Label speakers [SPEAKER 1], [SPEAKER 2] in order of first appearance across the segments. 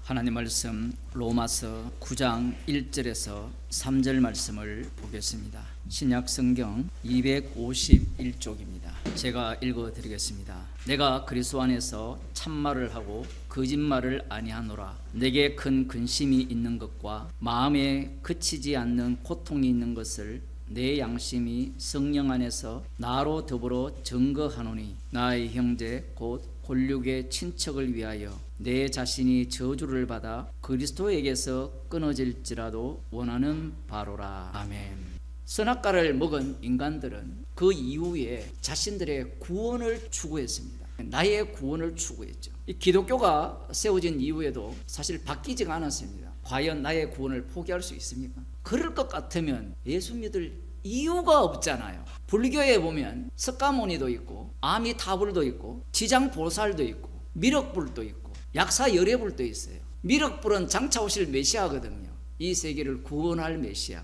[SPEAKER 1] 하나님 말씀 로마서 9장 1절에서 3절 말씀을 보겠습니다. 신약 성경 251쪽입니다. 제가 읽어드리겠습니다. 내가 그리스도 안에서 참말을 하고 거짓말을 아니하노라. 내게 큰 근심이 있는 것과 마음에 그치지 않는 고통이 있는 것을 내 양심이 성령 안에서 나로 더불어 증거하노니 나의 형제 곧 골육의 친척을 위하여 내 자신이 저주를 받아 그리스도에게서 끊어질지라도 원하는 바로라. 아멘. 선악과를 먹은 인간들은 그 이후에 자신들의 구원을 추구했습니다. 나의 구원을 추구했죠. 이 기독교가 세워진 이후에도 사실 바뀌지가 않았습니다. 과연 나의 구원을 포기할 수 있습니까? 그럴 것 같으면 예수 믿을 이유가 없잖아요. 불교에 보면 석가모니도 있고 아미타불도 있고 지장보살도 있고 미륵불도 있고 약사열애불도 있어요. 미륵불은 장차 오실 메시아거든요. 이 세계를 구원할 메시아.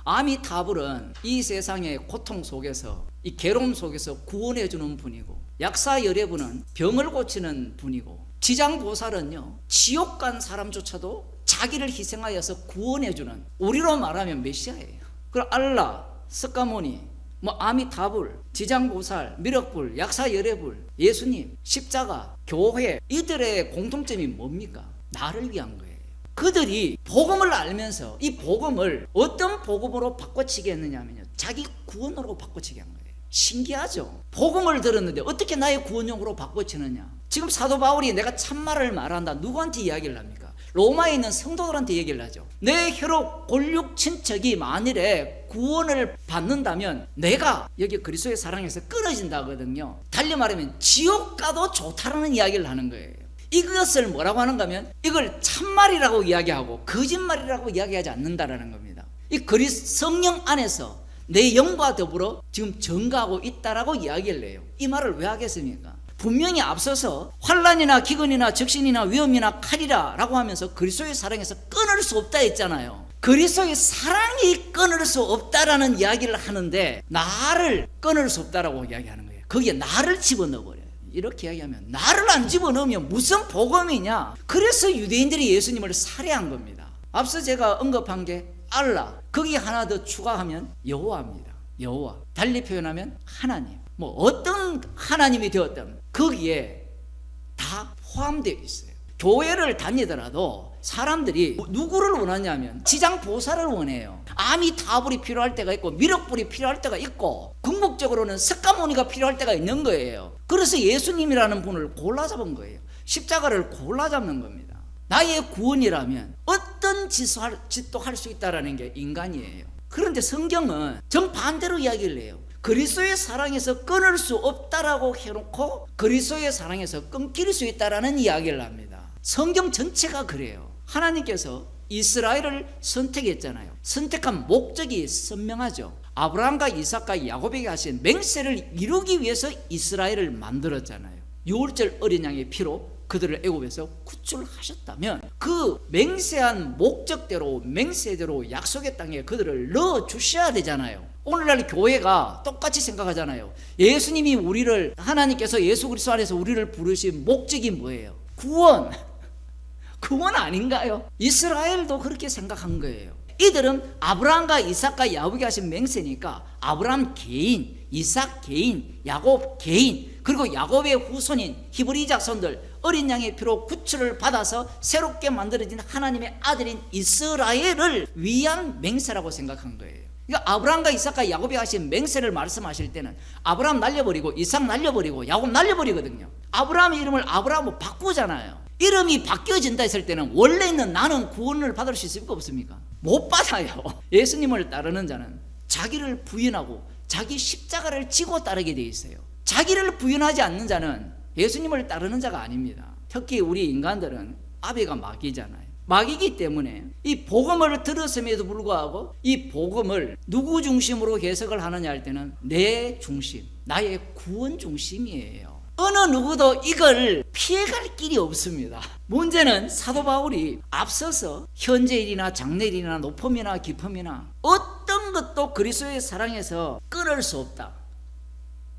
[SPEAKER 1] 아미타불은 이 세상의 고통 속에서 이 괴로움 속에서 구원해 주는 분이고, 약사열애불은 병을 고치는 분이고, 지장보살은요 지옥 간 사람조차도 자기를 희생하여서 구원해 주는, 우리로 말하면 메시아예요. 그럼 알라, 석가모니, 아미타불, 지장보살, 미륵불, 약사열애불, 예수님, 십자가, 교회, 이들의 공통점이 뭡니까? 나를 위한 거예요. 그들이 복음을 알면서 이 복음을 어떤 복음으로 바꿔치게 했느냐면요, 자기 구원으로 바꿔치게 한 거예요. 신기하죠? 복음을 들었는데 어떻게 나의 구원용으로 바꿔치느냐? 지금 사도 바울이 내가 참말을 말한다, 누구한테 이야기를 합니까? 로마에 있는 성도들한테 얘기를 하죠. 내 혈육 골육 친척이 만일에 구원을 받는다면 내가 여기 그리스도의 사랑에서 끊어진다거든요. 달리 말하면 지옥 가도 좋다라는 이야기를 하는 거예요. 이것을 뭐라고 하는가 하면 이걸 참말이라고 이야기하고 거짓말이라고 이야기하지 않는다라는 겁니다. 이 성령 안에서 내 영과 더불어 지금 증거하고 있다라고 이야기를 해요. 이 말을 왜 하겠습니까? 분명히 앞서서 환난이나 기근이나 적신이나 위험이나 칼이라 라고 하면서 그리스도의 사랑에서 끊을 수 없다 했잖아요. 그리스도의 사랑이 끊을 수 없다라는 이야기를 하는데 나를 끊을 수 없다라고 이야기하는 거예요. 거기에 나를 집어넣어버려요. 이렇게 이야기하면 나를 안 집어넣으면 무슨 복음이냐. 그래서 유대인들이 예수님을 살해한 겁니다. 앞서 제가 언급한 게 알라, 거기 하나 더 추가하면 여호와입니다. 여호와, 달리 표현하면 하나님. 어떤 하나님이 되었든 거기에 다 포함되어 있어요. 교회를 다니더라도 사람들이 누구를 원하냐면 지장보살을 원해요. 아미타불이 필요할 때가 있고 미륵불이 필요할 때가 있고 궁극적으로는 석가모니가 필요할 때가 있는 거예요. 그래서 예수님이라는 분을 골라 잡은 거예요. 십자가를 골라 잡는 겁니다. 나의 구원이라면 어떤 짓도 할 수 있다는 게 인간이에요. 그런데 성경은 정반대로 이야기를 해요. 그리스도의 사랑에서 끊을 수 없다라고 해놓고 그리스도의 사랑에서 끊길 수 있다라는 이야기를 합니다. 성경 전체가 그래요. 하나님께서 이스라엘을 선택했잖아요. 선택한 목적이 선명하죠. 아브라함과 이삭과 야곱에게 하신 맹세를 이루기 위해서 이스라엘을 만들었잖아요. 유월절 어린 양의 피로 그들을 애굽에서 구출하셨다면 그 맹세한 목적대로 맹세대로 약속의 땅에 그들을 넣어주셔야 되잖아요. 오늘날 교회가 똑같이 생각하잖아요. 예수님이 우리를, 하나님께서 예수 그리스도 안에서 우리를 부르신 목적이 뭐예요? 구원 아닌가요? 이스라엘도 그렇게 생각한 거예요. 이들은 아브라함과 이삭과 야곱에게 하신 맹세니까 아브라함 개인, 이삭 개인, 야곱 개인, 그리고 야곱의 후손인 히브리 자손들 어린 양의 피로 구출을 받아서 새롭게 만들어진 하나님의 아들인 이스라엘을 위한 맹세라고 생각한 거예요. 그러니까 아브라함과 이삭과 야곱이 하신 맹세를 말씀하실 때는 아브라함 날려버리고 이삭 날려버리고 야곱 날려버리거든요. 아브라함의 이름을 아브라함으로 바꾸잖아요. 이름이 바뀌어진다 했을 때는 원래 있는 나는 구원을 받을 수 있습니까? 없습니까? 못 받아요. 예수님을 따르는 자는 자기를 부인하고 자기 십자가를 지고 따르게 돼 있어요. 자기를 부인하지 않는 자는 예수님을 따르는 자가 아닙니다. 특히 우리 인간들은 아베가 마귀잖아요. 마귀이기 때문에 이 복음을 들었음에도 불구하고 이 복음을 누구 중심으로 해석을 하느냐 할 때는 내 중심, 나의 구원 중심이에요. 어느 누구도 이걸 피해갈 길이 없습니다. 문제는 사도 바울이 앞서서 현재일이나 장래일이나 높음이나 깊음이나 어떤 것도 그리스도의 사랑에서 끊을 수 없다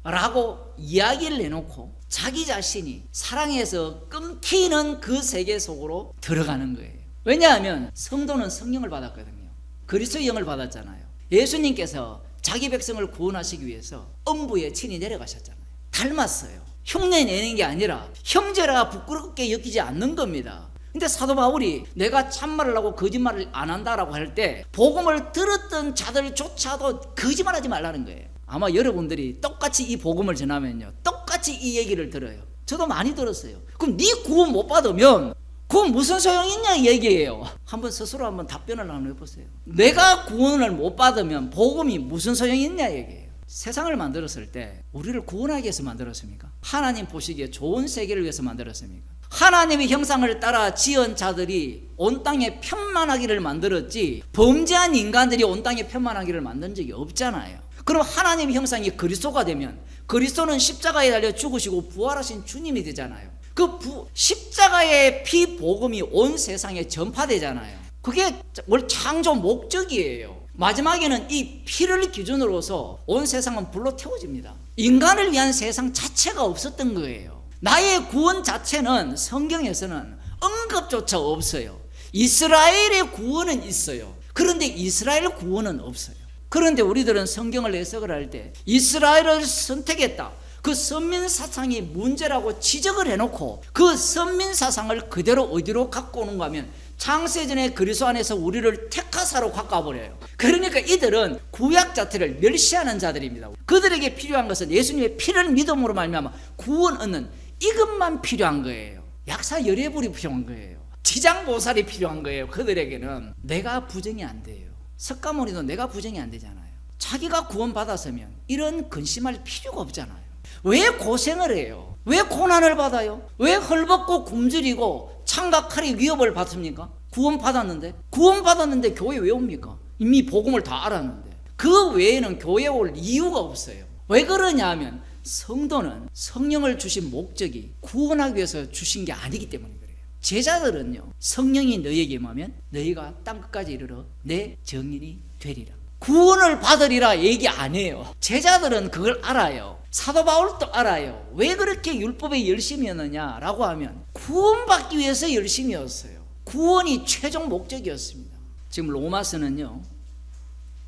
[SPEAKER 1] 라고 이야기를 해놓고 자기 자신이 사랑에서 끊기는 그 세계 속으로 들어가는 거예요. 왜냐하면 성도는 성령을 받았거든요. 그리스도의 영을 받았잖아요. 예수님께서 자기 백성을 구원하시기 위해서 음부에 친히 내려가셨잖아요. 닮았어요. 흉내 내는 게 아니라 형제라 부끄럽게 여기지 않는 겁니다. 근데 사도 바울이 내가 참말을 하고 거짓말을 안 한다라고 할 때 복음을 들었던 자들조차도 거짓말하지 말라는 거예요. 아마 여러분들이 똑같이 이 복음을 전하면요, 똑같이 이 얘기를 들어요. 저도 많이 들었어요. 그럼 네 구원 못 받으면 그건 무슨 소용이 있냐 이 얘기예요. 한번 스스로 한번 답변을 한번 해보세요. 내가 구원을 못 받으면 복음이 무슨 소용이 있냐 얘기예요. 세상을 만들었을 때 우리를 구원하기 위해서 만들었습니까? 하나님 보시기에 좋은 세계를 위해서 만들었습니까? 하나님의 형상을 따라 지은 자들이 온 땅에 편만하기를 만들었지 범죄한 인간들이 온 땅에 편만하기를 만든 적이 없잖아요. 그럼 하나님의 형상이 그리스도가 되면 그리스도는 십자가에 달려 죽으시고 부활하신 주님이 되잖아요. 그 십자가의 피 복음이 온 세상에 전파되잖아요. 그게 원래 창조 목적이에요. 마지막에는 이 피를 기준으로서 온 세상은 불로 태워집니다. 인간을 위한 세상 자체가 없었던 거예요. 나의 구원 자체는 성경에서는 언급조차 없어요. 이스라엘의 구원은 있어요. 그런데 이스라엘 구원은 없어요. 그런데 우리들은 성경을 해석을 할 때 이스라엘을 선택했다, 그 선민사상이 문제라고 지적을 해놓고 그 선민사상을 그대로 어디로 갖고 오는가 하면 창세전에 그리스도 안에서 우리를 택하사로 바꿔버려요. 그러니까 이들은 구약 자체를 멸시하는 자들입니다. 그들에게 필요한 것은 예수님의 피를 믿음으로 말미암아 구원 얻는 이것만 필요한 거예요. 약사 열애불이 필요한 거예요. 지장보살이 필요한 거예요. 그들에게는 내가 부정이 안 돼요. 석가모니도 내가 부정이 안 되잖아요. 자기가 구원받았으면 이런 근심할 필요가 없잖아요. 왜 고생을 해요? 왜 고난을 받아요? 왜 헐벗고 굶주리고 창과 칼의 위협을 받습니까? 구원받았는데 교회 왜 옵니까? 이미 복음을 다 알았는데. 그 외에는 교회 올 이유가 없어요. 왜 그러냐 하면 성도는 성령을 주신 목적이 구원하기 위해서 주신 게 아니기 때문에 그래요. 제자들은요, 성령이 너희에게 임하면 너희가 땅끝까지 이르러 내 정인이 되리라, 구원을 받으리라 얘기 안 해요. 제자들은 그걸 알아요. 사도 바울도 알아요. 왜 그렇게 율법에 열심히 했느냐라고 하면 구원받기 위해서 열심히였어요. 구원이 최종 목적이었습니다. 지금 로마서는요,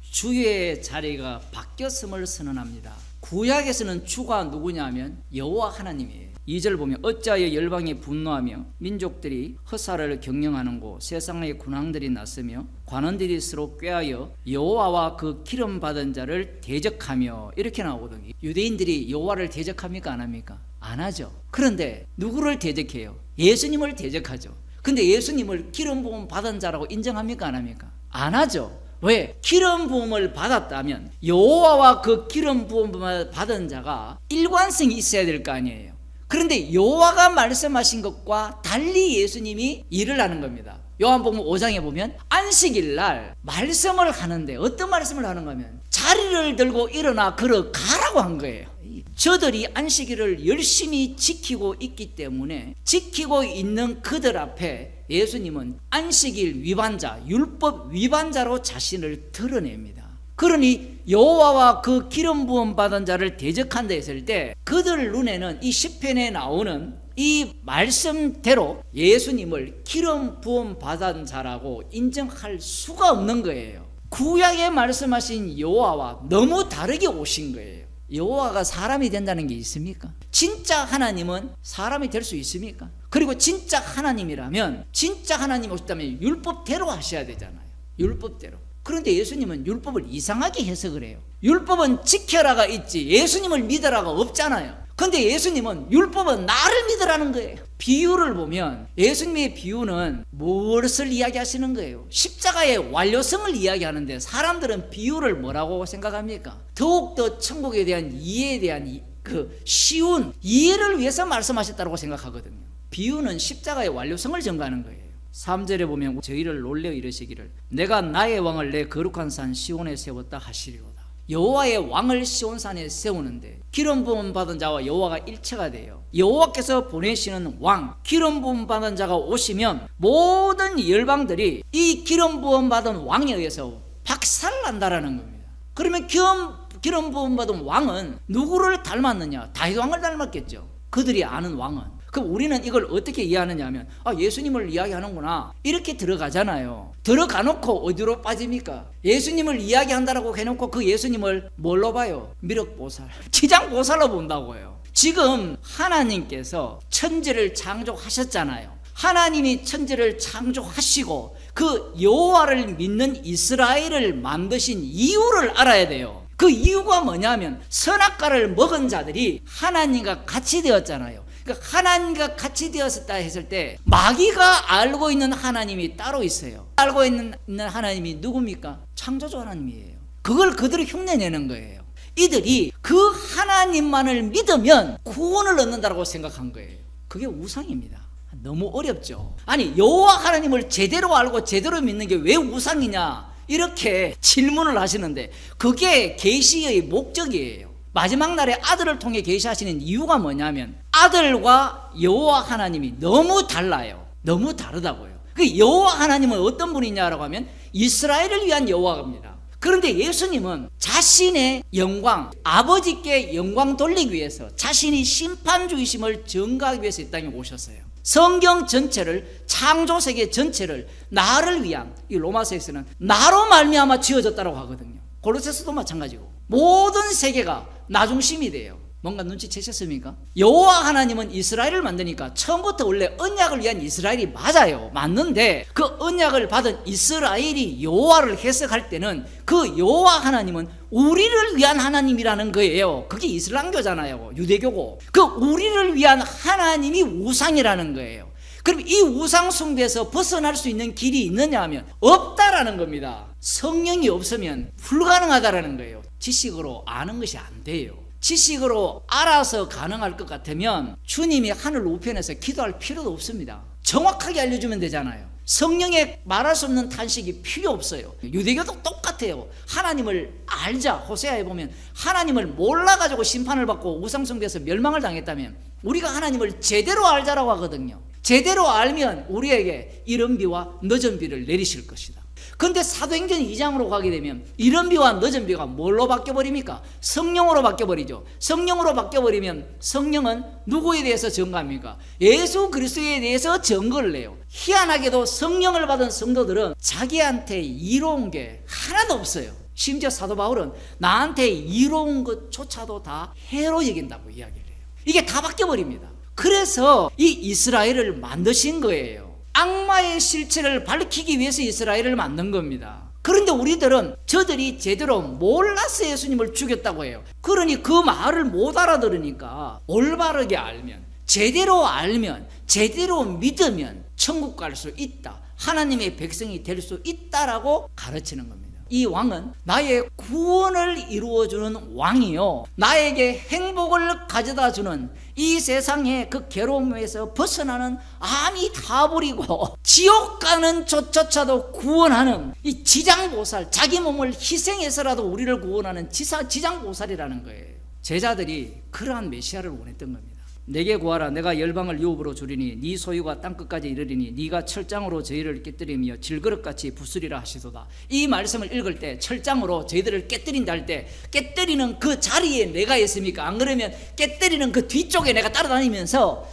[SPEAKER 1] 주의 자리가 바뀌었음을 선언합니다. 구약에서는 주가 누구냐면 여호와 하나님이에요. 2절 보면 어찌하여 열방이 분노하며 민족들이 허사를 경영하는고 세상의 군왕들이 났으며 관원들이 서로 꾀하여 여호와와 그 기름 받은 자를 대적하며 이렇게 나오거든요. 유대인들이 여호와를 대적합니까? 안 합니까? 안 하죠. 그런데 누구를 대적해요? 예수님을 대적하죠. 근데 예수님을 기름 부음 받은 자라고 인정합니까? 안 합니까? 안 하죠. 왜? 기름 부음을 받았다면 여호와와 그 기름 부음을 받은 자가 일관성이 있어야 될 거 아니에요. 그런데 여호와가 말씀하신 것과 달리 예수님이 일을 하는 겁니다. 요한복음 5장에 보면 안식일 날 말씀을 하는데 어떤 말씀을 하는가 하면 자리를 들고 일어나 걸어가라고 한 거예요. 저들이 안식일을 열심히 지키고 있기 때문에 지키고 있는 그들 앞에 예수님은 안식일 위반자, 율법 위반자로 자신을 드러냅니다. 그러니 여호와와 그 기름 부음 받은 자를 대적한다 했을 때 그들 눈에는 이 시편에 나오는 이 말씀대로 예수님을 기름 부음 받은 자라고 인정할 수가 없는 거예요. 구약에 말씀하신 여호와와 너무 다르게 오신 거예요. 여호와가 사람이 된다는 게 있습니까? 진짜 하나님은 사람이 될 수 있습니까? 그리고 진짜 하나님이라면, 진짜 하나님 오셨다면 율법대로 하셔야 되잖아요. 율법대로. 그런데 예수님은 율법을 이상하게 해석을 해요. 율법은 지켜라가 있지 예수님을 믿으라가 없잖아요. 근데 예수님은 율법은 나를 믿으라는 거예요. 비유를 보면 예수님의 비유는 무엇을 이야기하시는 거예요? 십자가의 완료성을 이야기하는데 사람들은 비유를 뭐라고 생각합니까? 더욱더 천국에 대한 이해에 대한 그 쉬운 이해를 위해서 말씀하셨다고 생각하거든요. 비유는 십자가의 완료성을 전가하는 거예요. 3절에 보면 저희를 놀려 이르시기를 내가 나의 왕을 내 거룩한 산 시온에 세웠다 하시리로다. 여호와의 왕을 시온산에 세우는데 기름 부음 받은 자와 여호와가 일체가 돼요. 여호와께서 보내시는 왕, 기름 부음 받은 자가 오시면 모든 열방들이 이 기름 부음 받은 왕에 의해서 박살난다라는 겁니다. 그러면 기름 부음 받은 왕은 누구를 닮았느냐? 다윗 왕을 닮았겠죠. 그들이 아는 왕은. 그럼 우리는 이걸 어떻게 이해하느냐 하면 예수님을 이야기하는구나 이렇게 들어가잖아요. 들어가 놓고 어디로 빠집니까? 예수님을 이야기한다라고 해놓고 그 예수님을 뭘로 봐요? 미륵보살, 지장보살로 본다고요. 지금 하나님께서 천지를 창조하셨잖아요. 하나님이 천지를 창조하시고 그 여호와를 믿는 이스라엘을 만드신 이유를 알아야 돼요. 그 이유가 뭐냐면 선악과를 먹은 자들이 하나님과 같이 되었잖아요. 그러니까 하나님과 같이 되었다 했을 때 마귀가 알고 있는 하나님이 따로 있어요. 알고 있는 하나님이 누굽니까? 창조주 하나님이에요. 그걸 그들이 흉내내는 거예요. 이들이 그 하나님만을 믿으면 구원을 얻는다고 생각한 거예요. 그게 우상입니다. 너무 어렵죠. 아니 여호와 하나님을 제대로 알고 제대로 믿는 게 왜 우상이냐 이렇게 질문을 하시는데 그게 계시의 목적이에요. 마지막 날에 아들을 통해 계시하시는 이유가 뭐냐면 아들과 여호와 하나님이 너무 달라요. 너무 다르다고요. 그 여호와 하나님은 어떤 분이냐라고 하면 이스라엘을 위한 여호와입니다. 그런데 예수님은 자신의 영광, 아버지께 영광 돌리기 위해서 자신이 심판주이심을 증거하기 위해서 이 땅에 오셨어요. 성경 전체를, 창조세계 전체를 나를 위한, 이 로마서에서는 나로 말미암아 지어졌다고 하거든요. 골로새서도 마찬가지고 모든 세계가 나 중심이 돼요. 뭔가 눈치채셨습니까? 여호와 하나님은 이스라엘을 만드니까 처음부터 원래 언약을 위한 이스라엘이 맞아요. 맞는데 그 언약을 받은 이스라엘이 여호와를 해석할 때는 그 여호와 하나님은 우리를 위한 하나님이라는 거예요. 그게 이슬람교잖아요. 유대교고. 그 우리를 위한 하나님이 우상이라는 거예요. 그럼 이 우상 숭배에서 벗어날 수 있는 길이 있느냐 하면 없다라는 겁니다. 성령이 없으면 불가능하다라는 거예요. 지식으로 아는 것이 안 돼요. 지식으로 알아서 가능할 것 같으면 주님이 하늘 우편에서 기도할 필요도 없습니다. 정확하게 알려주면 되잖아요. 성령의 말할 수 없는 탄식이 필요 없어요. 유대교도 똑같아요. 하나님을 알자. 호세아에 보면 하나님을 몰라가지고 심판을 받고 우상숭배에서 멸망을 당했다면 우리가 하나님을 제대로 알자라고 하거든요. 제대로 알면 우리에게 이른 비와 늦은 비를 내리실 것이다. 그런데 사도행전 2장으로 가게 되면 이른 비와 늦은 비가 뭘로 바뀌어버립니까? 성령으로 바뀌어버리죠. 성령으로 바뀌어버리면 성령은 누구에 대해서 증거합니까? 예수 그리스도에 대해서 증거를 해요. 희한하게도 성령을 받은 성도들은 자기한테 이로운 게 하나도 없어요. 심지어 사도 바울은 나한테 이로운 것조차도 다 해로 여긴다고 이야기를 해요. 이게 다 바뀌어버립니다. 그래서 이 이스라엘을 만드신 거예요. 악마의 실체를 밝히기 위해서 이스라엘을 만든 겁니다. 그런데 우리들은 저들이 제대로 몰라서 예수님을 죽였다고 해요. 그러니 그 말을 못 알아들으니까 올바르게 알면, 제대로 알면, 제대로 믿으면 천국 갈 수 있다, 하나님의 백성이 될 수 있다라고 가르치는 겁니다. 이 왕은 나의 구원을 이루어주는 왕이요, 나에게 행복을 가져다주는, 이 세상의 그 괴로움에서 벗어나는 암이 다 버리고 지옥 가는 조차도 구원하는 이 지장보살, 자기 몸을 희생해서라도 우리를 구원하는 지장보살이라는 거예요. 제자들이 그러한 메시아를 원했던 겁니다. 내게 구하라, 내가 열방을 유업으로 주리니 네 소유가 땅끝까지 이르리니 네가 철장으로 저희를 깨뜨리며 질그릇같이 부수리라 하시도다. 이 말씀을 읽을 때 철장으로 저희들을 깨뜨린다 할 때 깨뜨리는 그 자리에 내가 있습니까? 안 그러면 깨뜨리는 그 뒤쪽에 내가 따라다니면서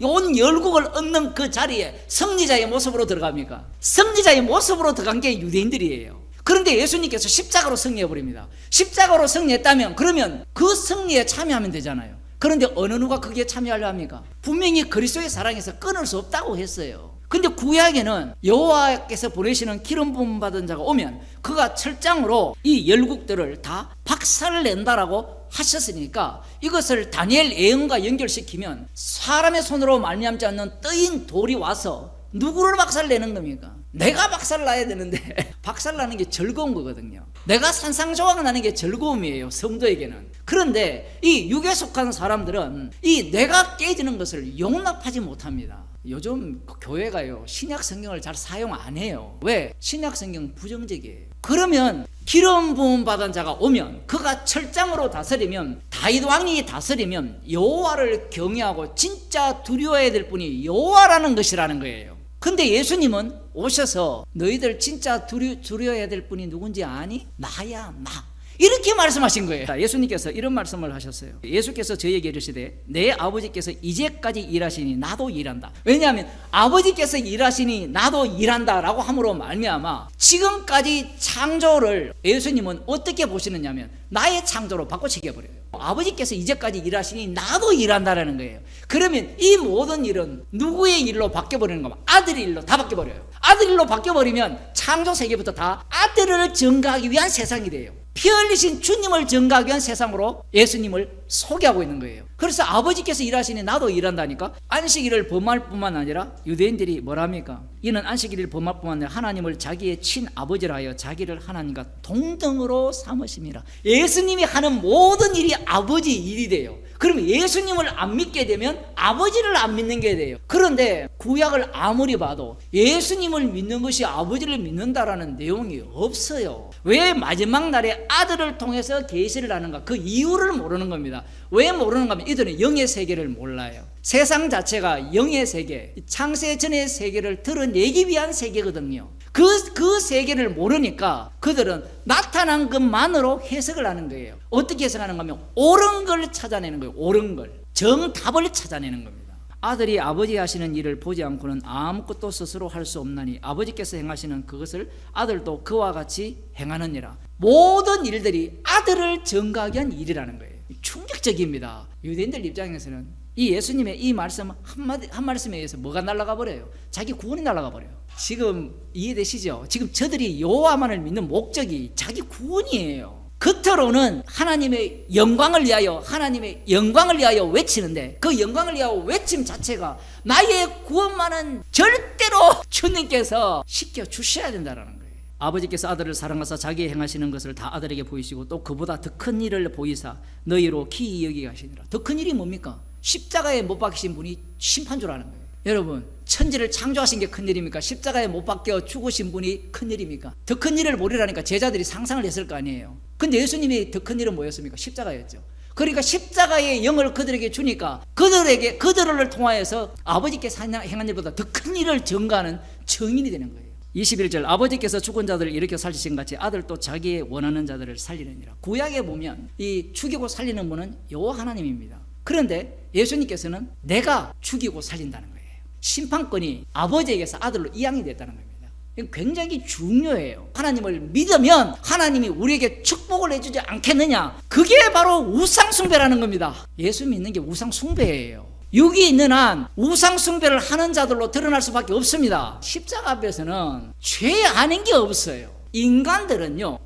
[SPEAKER 1] 온 열국을 얻는 그 자리에 승리자의 모습으로 들어갑니까? 승리자의 모습으로 들어간 게 유대인들이에요. 그런데 예수님께서 십자가로 승리해버립니다. 십자가로 승리했다면 그러면 그 승리에 참여하면 되잖아요. 그런데 어느 누가 거기에 참여하려 합니까? 분명히 그리스도의 사랑에서 끊을 수 없다고 했어요. 근데 구약에는 여호와께서 보내시는 기름 부음 받은 자가 오면 그가 철장으로 이 열국들을 다 박살낸다라고 하셨으니까 이것을 다니엘 예언과 연결시키면 사람의 손으로 말미암지 않는 뜨인 돌이 와서 누구를 박살내는 겁니까? 내가 박살나야 되는데 박살나는 게 즐거운 거거든요. 내가 산상조각 나는 게 즐거움이에요, 성도에게는. 그런데 이 육에 속한 사람들은 이 내가 깨지는 것을 용납하지 못합니다. 요즘 교회가요 신약 성경을 잘 사용 안 해요. 왜? 신약 성경 부정적이에요. 그러면 기름 부음 받은 자가 오면 그가 철장으로 다스리면, 다윗 왕이 다스리면 여호와를 경외하고 진짜 두려워해야 될 분이 여호와라는 것이라는 거예요. 근데 예수님은 오셔서 너희들 진짜 두려워해야 될 분이 누군지 아니? 나야, 나. 이렇게 말씀하신 거예요. 예수님께서 이런 말씀을 하셨어요. 예수께서 저에게 이르시되 내 아버지께서 이제까지 일하시니 나도 일한다. 왜냐하면 아버지께서 일하시니 나도 일한다라고 함으로 말미암아 지금까지 창조를 예수님은 어떻게 보시느냐면 나의 창조로 바꿔치겨버려요. 아버지께서 이제까지 일하시니 나도 일한다라는 거예요. 그러면 이 모든 일은 누구의 일로 바뀌어버리는 거면 아들의 일로 다 바뀌어버려요. 아들 일로 바뀌어버리면 창조 세계부터 다 아들을 증거하기 위한 세상이 돼요. 피 흘리신 주님을 증거하기 위한 세상으로 예수님을 소개하고 있는 거예요. 그래서 아버지께서 일하시니 나도 일한다니까. 안식일을 범할 뿐만 아니라 유대인들이 뭐랍니까? 이는 안식일을 범할 뿐만 아니라 하나님을 자기의 친아버지라 하여 자기를 하나님과 동등으로 삼으심이라. 예수님이 하는 모든 일이 아버지 일이 돼요. 그러면 예수님을 안 믿게 되면 아버지를 안 믿는 게 돼요. 그런데 구약을 아무리 봐도 예수님을 믿는 것이 아버지를 믿는다라는 내용이 없어요. 왜 마지막 날에 아들을 통해서 계시를 하는가? 그 이유를 모르는 겁니다. 왜 모르는가 하면 이들은 영의 세계를 몰라요. 세상 자체가 영의 세계, 창세 전의 세계를 드러내기 위한 세계거든요. 그 세계를 모르니까 그들은 나타난 것만으로 해석을 하는 거예요. 어떻게 해석하는가 하면 옳은 걸 찾아내는 거예요. 옳은 걸, 정답을 찾아내는 겁니다. 아들이 아버지 하시는 일을 보지 않고는 아무것도 스스로 할 수 없나니 아버지께서 행하시는 그것을 아들도 그와 같이 행하느니라. 모든 일들이 아들을 증거하기 위한 일이라는 거예요. 충격적입니다. 유대인들 입장에서는 이 예수님의 이 말씀 한 말씀에 의해서 뭐가 날아가 버려요? 자기 구원이 날아가 버려요. 지금 이해되시죠? 지금 저들이 여호와만을 믿는 목적이 자기 구원이에요. 겉으로는 하나님의 영광을 위하여 외치는데 그 영광을 위하여 외침 자체가 나의 구원만은 절대로 주님께서 시켜주셔야 된다는 거예요. 아버지께서 아들을 사랑하사 자기 행하시는 것을 다 아들에게 보이시고 또 그보다 더 큰 일을 보이사 너희로 기이 여기게 하시니라. 더 큰 일이 뭡니까? 십자가에 못 박히신 분이 심판주라는 거예요. 여러분, 천지를 창조하신 게 큰일입니까? 십자가에 못 박혀 죽으신 분이 큰일입니까? 더 큰 일을 보리라니까 제자들이 상상을 했을 거 아니에요. 근데 예수님이 더 큰 일은 뭐였습니까? 십자가였죠. 그러니까 십자가의 영을 그들에게 주니까 그들을 통하여서 아버지께서 행한 일보다 더 큰 일을 증거하는 증인이 되는 거예요. 21절 아버지께서 죽은 자들을 일으켜 살리신 같이 아들도 자기의 원하는 자들을 살리느니라. 구약에 보면 이 죽이고 살리는 분은 여호와 하나님입니다. 그런데 예수님께서는 내가 죽이고 살린다는 거예요. 심판권이 아버지에게서 아들로 이양이 됐다는 겁니다. 이건 굉장히 중요해요. 하나님을 믿으면 하나님이 우리에게 축복을 해주지 않겠느냐? 그게 바로 우상숭배라는 겁니다. 예수 믿는 게 우상숭배예요. 육이 있는 한 우상숭배를 하는 자들로 드러날 수밖에 없습니다. 십자가 앞에서는 죄 아닌 게 없어요.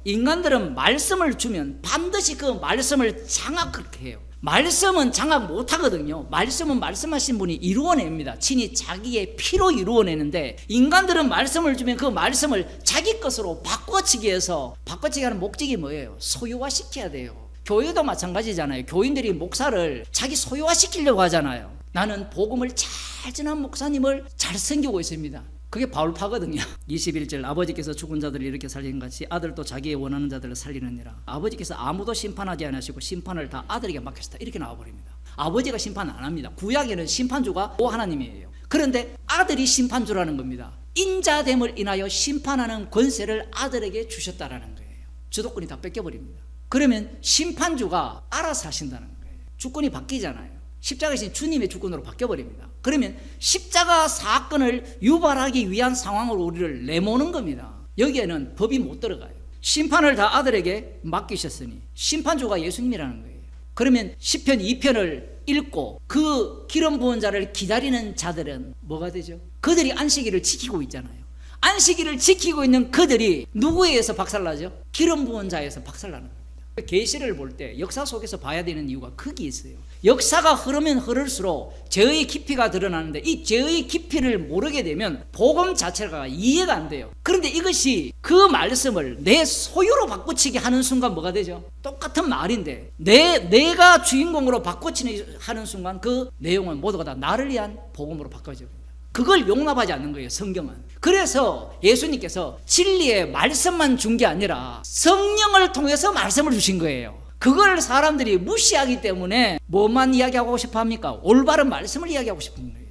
[SPEAKER 1] 인간들은 말씀을 주면 반드시 그 말씀을 장악하게 해요. 말씀은 장악 못하거든요. 말씀은 말씀하신 분이 이루어냅니다. 친히 자기의 피로 이루어내는데 인간들은 말씀을 주면 그 말씀을 자기 것으로 바꿔치기 해서 바꿔치기 하는 목적이 뭐예요? 소유화시켜야 돼요. 교회도 마찬가지잖아요. 교인들이 목사를 자기 소유화시키려고 하잖아요. 나는 복음을 잘 전한 목사님을 잘 섬기고 있습니다. 그게 바울파거든요. 21절 아버지께서 죽은 자들을 이렇게 살린 같이 아들도 자기의 원하는 자들을 살리느니라. 아버지께서 아무도 심판하지 않으시고 심판을 다 아들에게 맡겼다. 이렇게 나와버립니다. 아버지가 심판 안 합니다. 구약에는 심판주가 하나님이에요. 그런데 아들이 심판주라는 겁니다. 인자됨을 인하여 심판하는 권세를 아들에게 주셨다라는 거예요. 주도권이 다 뺏겨버립니다. 그러면 심판주가 알아서 하신다는 거예요. 주권이 바뀌잖아요. 십자가이신 주님의 주권으로 바뀌어버립니다. 그러면 십자가 사건을 유발하기 위한 상황으로 우리를 내모는 겁니다. 여기에는 법이 못 들어가요. 심판을 다 아들에게 맡기셨으니 심판주가 예수님이라는 거예요. 그러면 시편 2편을 읽고 그 기름 부은 자를 기다리는 자들은 뭐가 되죠? 그들이 안식일을 지키고 있잖아요. 안식일을 지키고 있는 그들이 누구에 의해서 박살나죠? 기름 부은 자에서 박살나는 거예요. 계시를 볼 때 역사 속에서 봐야 되는 이유가 크게 있어요. 역사가 흐르면 흐를수록 죄의 깊이가 드러나는데 이 죄의 깊이를 모르게 되면 복음 자체가 이해가 안 돼요. 그런데 이것이 그 말씀을 내 소유로 바꾸치게 하는 순간 뭐가 되죠? 똑같은 말인데 내가 주인공으로 바꾸치는 하는 순간 그 내용은 모두가 다 나를 위한 복음으로 바꿔져요. 그걸 용납하지 않는 거예요, 성경은. 그래서 예수님께서 진리의 말씀만 준 게 아니라 성령을 통해서 말씀을 주신 거예요. 그걸 사람들이 무시하기 때문에 뭐만 이야기하고 싶어 합니까? 올바른 말씀을 이야기하고 싶은 거예요.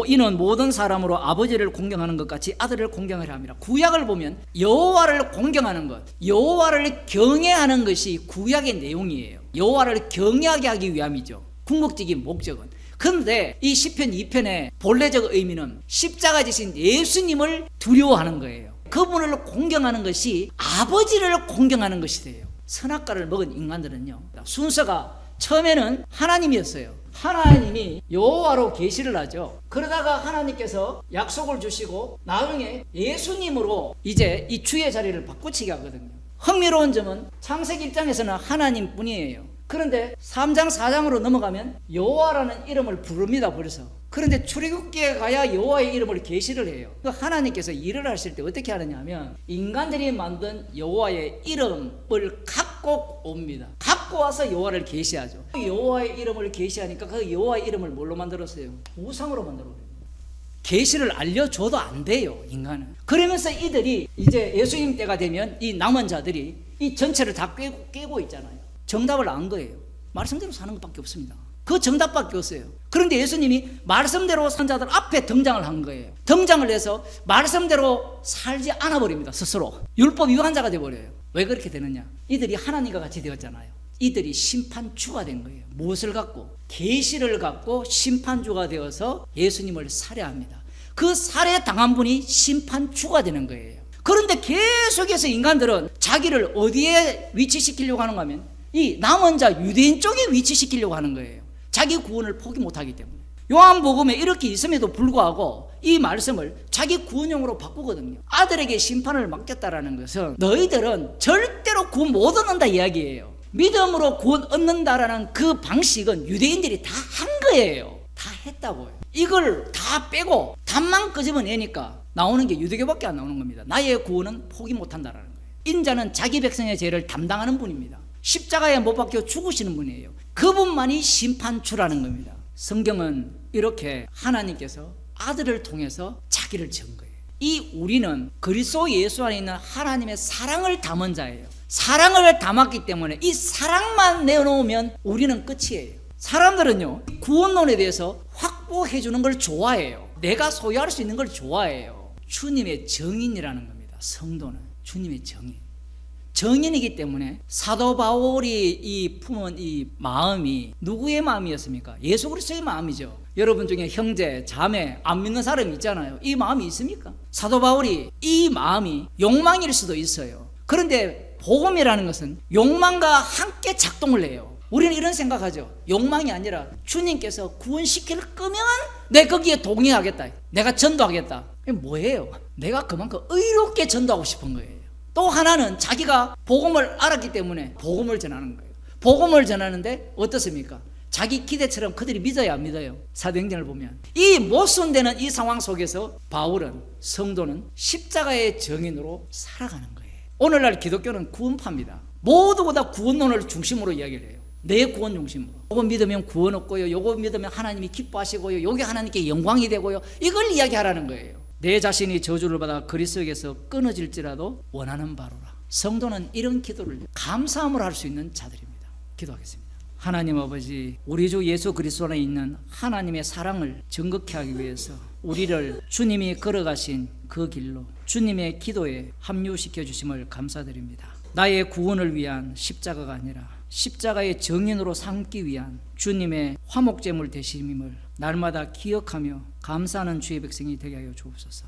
[SPEAKER 1] 이는 모든 사람으로 아버지를 공경하는 것 같이 아들을 공경하려 함이라. 구약을 보면 여호와를 공경하는 것, 여호와를 경외하는 것이 구약의 내용이에요. 여호와를 경외하게 하기 위함이죠. 궁극적인 목적은. 그런데 이 시편 2편의 본래적 의미는 십자가 지신 예수님을 두려워하는 거예요. 그분을 공경하는 것이 아버지를 공경하는 것이 돼요. 선악과를 먹은 인간들은요, 순서가 처음에는 하나님이었어요. 하나님이 여호와로 계시를 하죠. 그러다가 하나님께서 약속을 주시고 나중에 예수님으로 이제 이 주의 자리를 바꾸치게 하거든요. 흥미로운 점은 창세기 1장에서는 하나님뿐이에요. 그런데 3장 4장으로 넘어가면 여호와라는 이름을 부릅니다. 벌써. 그런데 출애굽기에 가야 여호와의 이름을 계시를 해요. 하나님께서 일을 하실 때 어떻게 하느냐 하면 인간들이 만든 여호와의 이름을 갖고 옵니다. 갖고 와서 여호와를 계시하죠. 여호와의 이름을 계시하니까 그 여호와의 이름을 뭘로 만들었어요? 우상으로 만들어버려요. 계시를 알려줘도 안 돼요, 인간은. 그러면서 이들이 이제 예수님 때가 되면 이 남은 자들이 이 전체를 다 깨고 있잖아요. 정답을 안 거예요. 말씀대로 사는 것밖에 없습니다. 그 정답밖에 없어요. 그런데 예수님이 말씀대로 산 자들 앞에 등장을 한 거예요. 등장을 해서 말씀대로 살지 않아 버립니다. 스스로 율법 위반자가 되어버려요. 왜 그렇게 되느냐? 이들이 하나님과 같이 되었잖아요. 이들이 심판주가 된 거예요. 무엇을 갖고? 계시를 갖고 심판주가 되어서 예수님을 살해합니다. 그 살해당한 분이 심판주가 되는 거예요. 그런데 계속해서 인간들은 자기를 어디에 위치시키려고 하는가 하면 이 남은 자 유대인 쪽에 위치시키려고 하는 거예요. 자기 구원을 포기 못하기 때문에. 요한복음에 이렇게 있음에도 불구하고 이 말씀을 자기 구원용으로 바꾸거든요. 아들에게 심판을 맡겼다라는 것은 너희들은 절대로 구원 못 얻는다 이야기예요. 믿음으로 구원 얻는다라는 그 방식은 유대인들이 다 한 거예요. 다 했다고요. 이걸 다 빼고 답만 끄집어내니까 나오는 게 유대교밖에 안 나오는 겁니다. 나의 구원은 포기 못한다라는 거예요. 인자는 자기 백성의 죄를 담당하는 분입니다. 십자가에 못 박혀 죽으시는 분이에요. 그분만이 심판주라는 겁니다. 성경은 이렇게 하나님께서 아들을 통해서 자기를 전 거예요. 이 우리는 그리스도 예수 안에 있는 하나님의 사랑을 담은 자예요. 사랑을 담았기 때문에 이 사랑만 내놓으면 우리는 끝이에요. 사람들은요, 구원론에 대해서 확보해 주는 걸 좋아해요. 내가 소유할 수 있는 걸 좋아해요. 주님의 정인이라는 겁니다. 성도는 주님의 정인. 정인이기 때문에 사도 바울이 이 품은 이 마음이 누구의 마음이었습니까? 예수 그리스도의 마음이죠. 여러분 중에 형제, 자매 안 믿는 사람이 있잖아요. 이 마음이 있습니까? 사도 바울이 이 마음이 욕망일 수도 있어요. 그런데 복음이라는 것은 욕망과 함께 작동을 해요. 우리는 이런 생각하죠. 욕망이 아니라 주님께서 구원시킬 거면 내가 거기에 동의하겠다. 내가 전도하겠다. 이게 뭐예요? 내가 그만큼 의롭게 전도하고 싶은 거예요. 또 하나는 자기가 복음을 알았기 때문에 복음을 전하는 거예요. 복음을 전하는데 어떻습니까? 자기 기대처럼 그들이 믿어야 안 믿어요? 사도행전을 보면 이 모순되는 이 상황 속에서 바울은, 성도는 십자가의 정인으로 살아가는 거예요. 오늘날 기독교는 구원파입니다. 모두보다 구원론을 중심으로 이야기를 해요. 내 구원 중심으로. 요거 믿으면 구원 얻고요, 요거 믿으면 하나님이 기뻐하시고요, 요게 하나님께 영광이 되고요, 이걸 이야기하라는 거예요. 내 자신이 저주를 받아 그리스도에게서 끊어질지라도 원하는 바로라. 성도는 이런 기도를 감사함으로 할 수 있는 자들입니다. 기도하겠습니다. 하나님 아버지, 우리 주 예수 그리스도 안에 있는 하나님의 사랑을 정극케 하기 위해서 우리를 주님이 걸어가신 그 길로 주님의 기도에 합류시켜 주심을 감사드립니다. 나의 구원을 위한 십자가가 아니라 십자가의 정인으로 삼기 위한 주님의 화목제물 되심임을 날마다 기억하며 감사하는 주의 백성이 되게 하여 주옵소서.